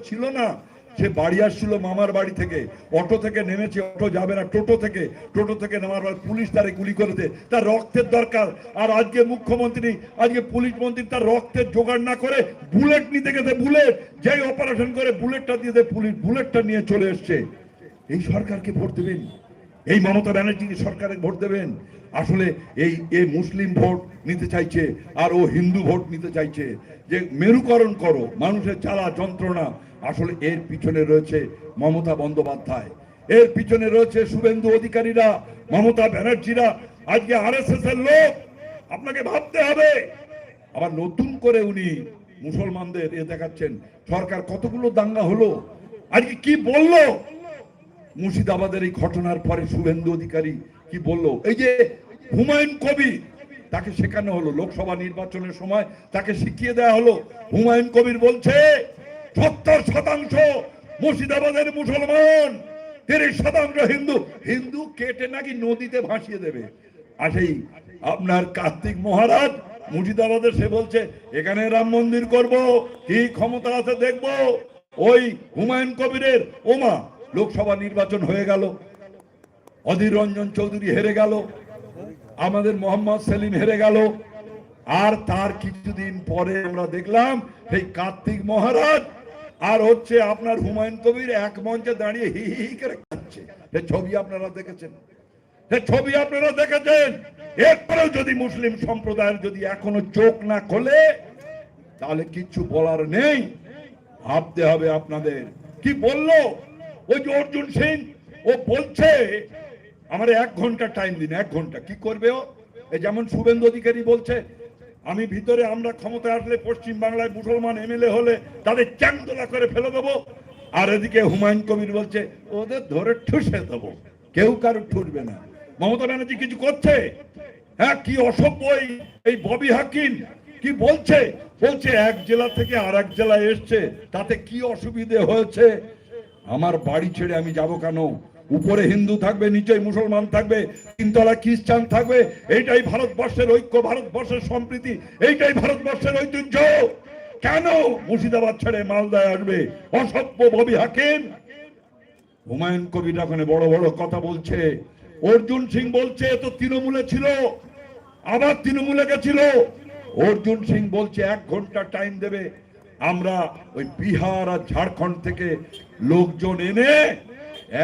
ছিল না, সে বাড়ি আসছিল মামার বাড়ি থেকে, অটো থেকে নেমেছে, অটো যাবে না, টোটো থেকে নামার পর পুলিশ তারে গুলি করেছে, তার রক্তের দরকার। আর আজকে মুখ্যমন্ত্রী, আজকে পুলিশ মন্ত্রী তার রক্তের জোগাড় না করে বুলেট নিতে গেছে, বুলেট যেই অপারেশন করে বুলেটটা দিয়ে পুলিশ বুলেটটা নিয়ে চলে এসছে। এই সরকারকে ভোট দেবেন? এই মমতা ব্যানার্জি সরকারের ভোট দেবেন? আসলে এই মুসলিম ভোট নিতে চাইছে আর ও হিন্দু ভোট নিতে চাইছে, যে মেরুকরণ করো মানুষের জ্বালা যন্ত্রণা। আসলে এর পিছনে রয়েছে মমতা বন্দ্যোপাধ্যায়, এর পিছনে রয়েছে শুভেন্দু অধিকারীরা, মমতা ব্যানার্জিরা, আজকে আরএসএস এর লোক। আপনাকে ভাবতে হবে। আবার নতুন করে উনি মুসলমানদের দেখাচ্ছেন। সরকার কতগুলো দাঙ্গা হলো, আজকে কি বললো মুর্শিদাবাদের এই ঘটনার পরে শুভেন্দু অধিকারী কি বললো? এই যে হুমায়ুন কবির, তাকে শেখানো হলো লোকসভা নির্বাচনের সময়, তাকে শিখিয়ে দেওয়া হলো। হুমায়ুন কবির বলছে 70% মুর্শিদাবাদের মুসলমান, 30% হিন্দু। হিন্দু কেটে নাকি নদীতে ভাসিয়ে দেবে। আর সেই আপনার কার্তিক মহারাজ মুর্শিদাবাদে সে বলছে এখানে রাম মন্দির করব, কি ক্ষমতা আছে দেখব। ওই হুমায়ুন কবিরের ওমা লোকসভা নির্বাচন হয়ে গেল, অধীর রঞ্জন চৌধুরী হেরে গেল, আমাদের মোহাম্মদ সেলিম হেরে গেল। আর তার কিছুদিন পরে আমরা দেখলাম সেই কার্তিক মহারাজ আর হচ্ছে আপনার হুমায়ুন কবির এক মঞ্চে দাঁড়িয়ে হি হি করে খাচ্ছে। সে ছবি আপনারা দেখেছেন, এরপরেও যদি মুসলিম সম্প্রদায়ের যদি এখনো চোখ না খোলে তাহলে কিচ্ছু বলার নেই। ভাবতে হবে আপনাদের। কি বললো ওই যে অর্জুন সিং, ও বলছে আমার 1 ঘন্টা টাইম দিন। 1 ঘন্টা কি করবে ও? যেমন শুভেন্দু অধিকারী বলছে আমি ভিতরে, আমরা ক্ষমতায় আসলে পশ্চিম বাংলায় মুসলমান এমএলএ হলে তাদের চ্যাংদোলা করে ফেলে দেবো। আর এদিকে হুমায়ুন কবির বলছে ওদের ধরে ঠুসে দেবো, কেউ কারো ঠুসবে না। মমতা ব্যানার্জি কিছু করছে? হ্যাঁ, কি অসভ্য এই ববি হাকিম কি বলছে? বলছে এক জেলা থেকে আর এক জেলায় এসছে, তাতে কি অসুবিধে হয়েছে? আমার বাড়ি ছেড়ে আমি যাব কেন? উপরে হিন্দু থাকবে, নিচে মুসলমান থাকবে, 3 তলা খ্রিস্টান থাকবে। এইটাই ভারতবর্ষের ঐক্য, ভারতবর্ষের সম্প্রীতি, এইটাই ভারতবর্ষের ঐতিহ্য। কেন মুর্শিদাবাদ ছেড়ে মালদায় আসবে অসভ্য ববি হাকিম? হুমায়ুন কবির এখন বড় বড় কথা বলছে। অর্জুন সিং বলছে তো তৃণমূলে ছিল, আবার তৃণমূলে গেছিল। অর্জুন সিং বলছে 1 ঘন্টা টাইম দেবে, আমরা ওই বিহার আর ঝাড়খণ্ড থেকে লোকজন এনে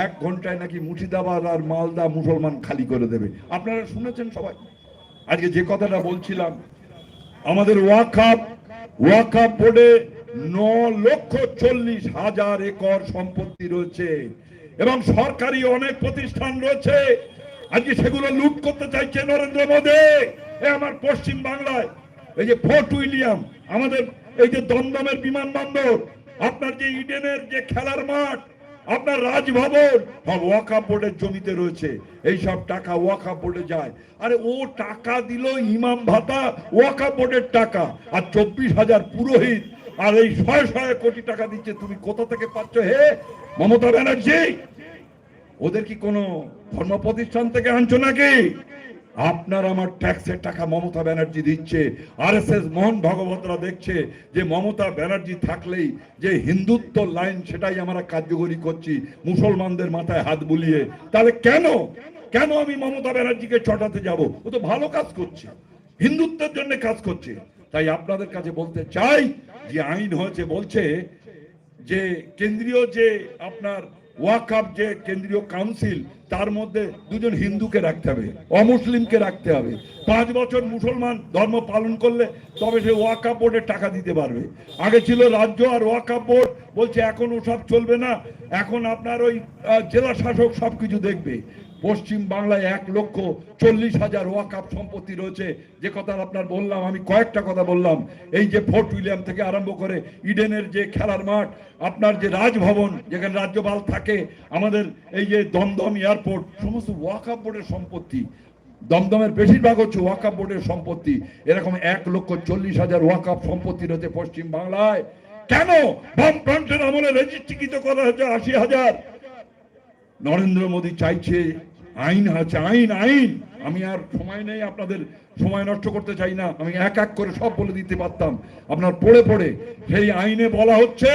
1 ঘন্টায় নাকি মুর্শিদাবাদ আর মালদা মুসলমান খালি করে দেবে। আপনারা শুনেছেন সবাই। আজকে যে কথাটা বলছিলাম, আমাদের ওয়াকফ বোর্ডে 9,40,000 একর সম্পত্তি রয়েছে এবং সরকারি অনেক প্রতিষ্ঠান রয়েছে। আজকে সেগুলো লুট করতে চাইছে নরেন্দ্র মোদী। আমার পশ্চিম বাংলায় এই যে ফোর্ট উইলিয়াম, আমাদের এই যে দমদমের বিমানবন্দর, আপনার যে ইডেনের যে খেলার মাঠ, আপনার রাজভবন, সব ওয়াকফ বোর্ডের জমিতে রয়েছে। এই সব টাকা ওয়াকফ বোর্ডে যায়। আরে ও টাকা দিল ইমাম ভাতা, ওয়াকফ বোর্ডের টাকা, আর 24,000 পুরোহিত, আর এই 100 কোটি টাকা দিচ্ছে। তুমি কোথা থেকে পাচ্ছ হে মমতা ব্যানার্জি? ওদের কি কোনো ধর্ম প্রতিষ্ঠান থেকে আনছো নাকি? আপনার আমার ট্যাক্সের টাকা মমতা ব্যানার্জি দিচ্ছে। আরএসএস মোহন ভাগবতরা দেখছে যে মমতা ব্যানার্জি থাকলেই যে হিন্দুত্ব লাইন, সেটাই আমরা কার্যকরী করছি মুসলমানদের মাথায় হাত বুলিয়ে। তাহলে কেন আমি মমতা ব্যানার্জিকে চটাতে যাব? ও তো ভালো কাজ করছে, হিন্দুত্বের জন্য কাজ করছে। তাই আপনাদের কাছে বলতে চাই যে আইন হয়েছে, বলছে যে কেন্দ্রীয় যে আপনার ওয়াকফ যে কেন্দ্রীয় কাউন্সিল, তার মধ্যে 2 জন হিন্দুকে রাখতে হবে, অমুসলিমকে রাখতে হবে। 5 বছর মুসলমান ধর্ম পালন করলে তবে সে ওয়াকফ বোর্ডে টাকা দিতে পারবে। আগে ছিল রাজ্য আর ওয়াকফ বোর্ড, বলছে এখন ওসব চলবে না, এখন আপনার ওই জেলা শাসক সবকিছু দেখবে। পশ্চিম বাংলায় 1,40,000 ওয়াকফ সম্পত্তি রয়েছে। যে কথা আপনার বললাম, আমি কয়েকটা কথা বললাম, এই যে ফোর্ট উইলিয়াম থেকে আরম্ভ করে ইডেনের যে খেলার মাঠ, আপনার যে রাজভবন যেখানে রাজ্যপাল থাকে, আমাদের এই যে দমদম এয়ারপোর্ট, সমস্ত ওয়াকফ বোর্ডের সম্পত্তি। দমদমের বেশিরভাগ হচ্ছে ওয়াকফ বোর্ডের সম্পত্তি। এরকম 1,40,000 ওয়াকফ সম্পত্তি রয়েছে পশ্চিম বাংলায়। কেন বামফ্রন্টের আমলে রেজিস্ট্রিকৃত করা হয়েছে 80,000? নরেন্দ্র মোদী চাইছে আইন আছে, আইন। আমি আর সময় নেই, আপনাদের সময় নষ্ট করতে চাই না। আমি এক এক করে সব বলে দিতে পারতাম, আপনার পড়ে সেই আইনে বলা হচ্ছে